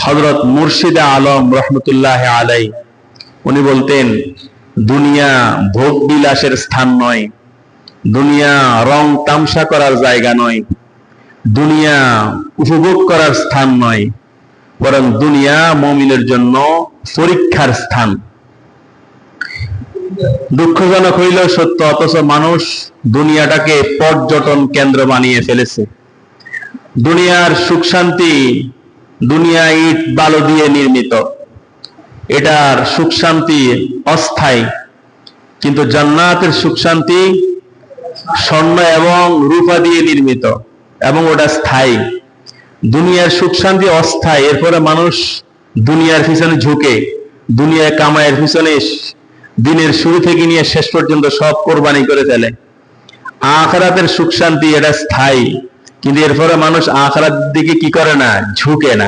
হযরত মুর্শিদে আলম রহমতুল্লাহ আলাই উনি বলতেন, দুনিয়া ভোগ বিলাসের স্থান নয়, দুনিয়া রং তামসা করার জায়গা নয়, দুনিয়া উপভোগ করার স্থান নয়, বরং দুনিয়া মুমিনের জন্য পরীক্ষার স্থান। দুঃখজনক হইলেও সত্য, অথচ মানুষ দুনিয়াটাকে পর্যটন কেন্দ্র বানিয়ে ফেলেছে। দুনিয়ার সুখ শান্তি দুনিয়া ইট বালু দিয়ে নির্মিত, এটার সুখ শান্তি অস্থায়ী, কিন্তু জান্নাতের সুখ শান্তি স্বর্ণ এবং রূপা দিয়ে নির্মিত এবং ওটা স্থায়ী। দুনিয়ার সুখ শান্তি অস্থায়ী, এরপরে মানুষ দুনিয়ার পিছনে ঝুঁকে, দুনিয়ার কামাইয়ের পিছনে দিনের শুরু থেকে নিয়ে শেষ পর্যন্ত সব কোরবানি করে ফেলে। আখিরাতের সুখ শান্তি এটা স্থায়ী, কিন্তু এরপরে মানুষ আখিরাতের দিকে কি করে না, ঝুঁকে না।